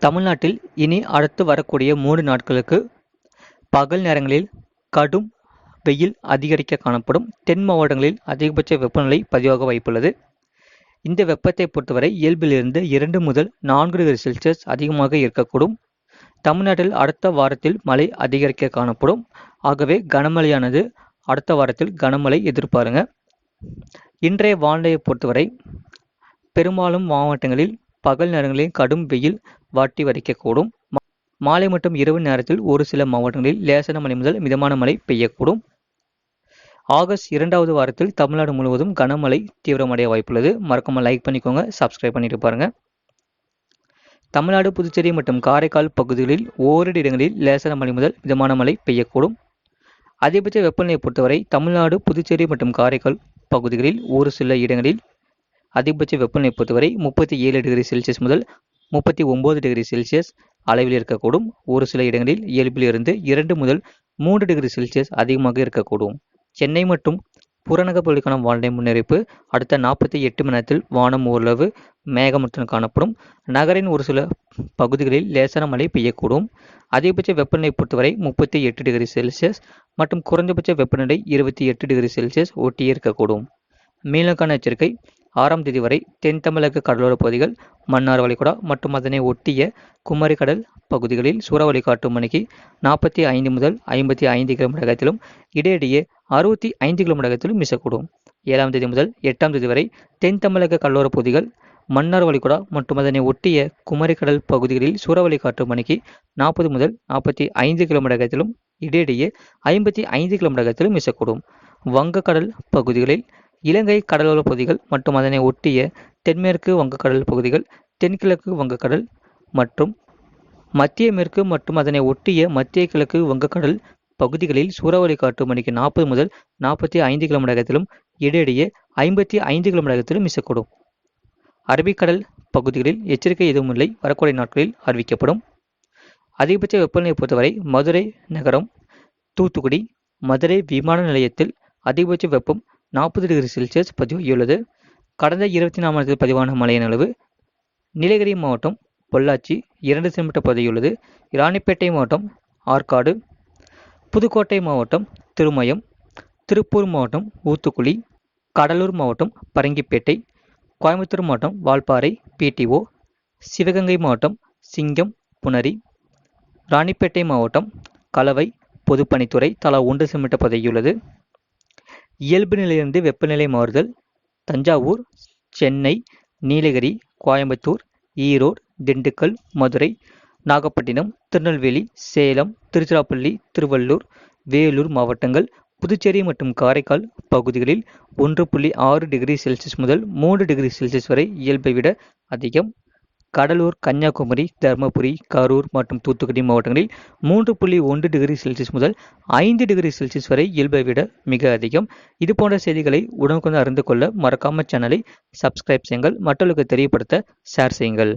தமிழ்நாட்டில் இனி அடுத்து வரக்கூடிய 3 நாட்களுக்கு பகல் நேரங்களில் கடும் வெயில் அதிகரிக்க காணப்படும். தென் மாவட்டங்களில் அதிகபட்ச வெப்பநிலை பதிவாக வாய்ப்புள்ளது. இந்த வெப்பத்தை பொறுத்தவரை இயல்பிலிருந்து 2 முதல் 4 டிகிரி செல்சியஸ் அதிகமாக இருக்கக்கூடும். தமிழ்நாட்டில் அடுத்த வாரத்தில் மழை அதிகரிக்க காணப்படும். ஆகவே கனமழையானது அடுத்த வாரத்தில் கனமழை எதிர்பாருங்க. இன்றைய வானிலையை பொறுத்தவரை பெரும்பாலும் மாவட்டங்களில் பகல் நேரங்களில் கடும் வெயில் வாட்டி வதைக்கக்கூடும். மாலை மற்றும் இரவு நேரத்தில் ஒரு சில மாவட்டங்களில் லேசான மழை முதல் மிதமான மழை பெய்யக்கூடும். ஆகஸ்ட் 2வது வாரத்தில் தமிழ்நாடு முழுவதும் கனமழை தீவிரமடைய வாய்ப்புள்ளது. மறக்காம லைக் பண்ணிக்கோங்க, சப்ஸ்கிரைப் பண்ணிட்டு பாருங்க. தமிழ்நாடு, புதுச்சேரி மற்றும் காரைக்கால் பகுதிகளில் ஓரிரு இடங்களில் லேசான மழை முதல் மிதமான மழை பெய்யக்கூடும். அதிகபட்ச வெப்பநிலையை பொறுத்தவரை தமிழ்நாடு, புதுச்சேரி மற்றும் காரைக்கால் பகுதிகளில் ஒரு சில இடங்களில் அதிகபட்ச வெப்பநிலை பொறுத்தவரை 37 டிகிரி செல்சியஸ் முதல் 39 டிகிரி செல்சியஸ் அளவில் இருக்கக்கூடும். ஒரு சில இடங்களில் இயல்பிலிருந்து 2 முதல் 3 டிகிரி செல்சியஸ் அதிகமாக இருக்கக்கூடும். சென்னை மற்றும் புறநகர் பகுதிக்கான வானிலை முன்னறிவிப்பு: அடுத்த 48 மணி நேரத்தில் வானம் ஓரளவு மேகமூட்டத்துடன் காணப்படும். நகரின் ஒரு சில பகுதிகளில் லேசான மழை பெய்யக்கூடும். அதிகபட்ச வெப்பநிலை பொறுத்தவரை 38 டிகிரி செல்சியஸ் மற்றும் குறைந்தபட்ச வெப்பநிலை 28 டிகிரி செல்சியஸ் ஒட்டியே இருக்கக்கூடும். மீனவர்களுக்கான எச்சரிக்கை: 6ஆம் தேதி வரை தென் தமிழக கடலோர பகுதிகள், மன்னார் வளைகுடா மற்றும் அதனை ஒட்டிய குமரி கடல் பகுதிகளில் சூறாவளி காற்று மணிக்கு 45 முதல் 55 கிலோமீட்டர் வேகத்திலும் இடையிடையே 65 கிலோமீட்டர் வேகத்திலும் வீசக்கூடும். 7ஆம் தேதி முதல் 8ஆம் தேதி வரை தென் தமிழக கடலோர பகுதிகள், மன்னார் வளைகுடா மற்றும் அதனை ஒட்டிய குமரி கடல் பகுதிகளில் சூறாவளி காற்று மணிக்கு 40 முதல் 45 கிலோமீட்டர் வேகத்திலும் இடையிடையே 55 கிலோமீட்டர் வேகத்திலும் வீசக்கூடும். வங்கக்கடல் பகுதிகளில், இலங்கை கடலோர பகுதிகள் மற்றும் அதனை ஒட்டிய தென்மேற்கு வங்கக்கடல் பகுதிகள், தென்கிழக்கு வங்கக்கடல் மற்றும் மத்திய மேற்கு மற்றும் அதனை ஒட்டிய மத்திய கிழக்கு வங்கக்கடல் பகுதிகளில் சூறாவளி காற்று மணிக்கு 40 முதல் 45 கிலோமீட்டர் வேகத்திலும் இடையிடையே 55 கிலோமீட்டர் வேகத்திலும் வீசக்கூடும். அரபிக்கடல் பகுதிகளில் எச்சரிக்கை எதுவும் இல்லை, வரக்கூடிய நாட்களில் அறிவிக்கப்படும். அதிகபட்ச வெப்பநிலையை பொறுத்தவரை மதுரை நகரம், தூத்துக்குடி, மதுரை விமான நிலையத்தில் அதிகபட்ச வெப்பம் 40 டிகிரி செல்சியஸ் பதிவாகியுள்ளது. கடந்த 24 மணி நேரத்தில் பதிவான மழையின் அளவு: நீலகிரி மாவட்டம் பொள்ளாச்சி 2 சென்டிமீட்டர் பதிவாகியுள்ளது. ராணிப்பேட்டை மாவட்டம் ஆற்காடு, புதுக்கோட்டை மாவட்டம் திருமயம், திருப்பூர் மாவட்டம் ஊத்துக்குளி, கடலூர் மாவட்டம் பரங்கிப்பேட்டை, கோயம்புத்தூர் மாவட்டம் வால்பாறை பிடிஓ, சிவகங்கை மாவட்டம் சிங்கம் புணரி, ராணிப்பேட்டை மாவட்டம் கலவை பொதுப்பணித்துறை தலா 1 சென்டிமீட்டர் பதிவாகியுள்ளது. இயல்பு நிலையிலிருந்து வெப்பநிலை மாறுதல்: தஞ்சாவூர், சென்னை, நீலகிரி, கோயம்புத்தூர், ஈரோடு, திண்டுக்கல், மதுரை, நாகப்பட்டினம், திருநெல்வேலி, சேலம், திருச்சிராப்பள்ளி, திருவள்ளூர், வேலூர் மாவட்டங்கள், புதுச்சேரி மற்றும் காரைக்கால் பகுதிகளில் 1.6 டிகிரி செல்சியஸ் முதல் 3 டிகிரி செல்சியஸ் வரை இயல்பை விட அதிகம். கடலூர், கன்னியாகுமரி, தருமபுரி, கரூர் மற்றும் தூத்துக்குடி மாவட்டங்களில் 3.1 டிகிரி செல்சியஸ் முதல் 5 டிகிரி செல்சியஸ் வரை இயல்பை விட மிக அதிகம். இது போன்ற செய்திகளை உடனுக்குடன் அறிந்து கொள்ள மறக்காம சேனலை சப்ஸ்கிரைப் செய்யுங்கள், மற்றவர்களுக்கு தெரியப்படுத்த ஷேர் செய்யுங்கள்.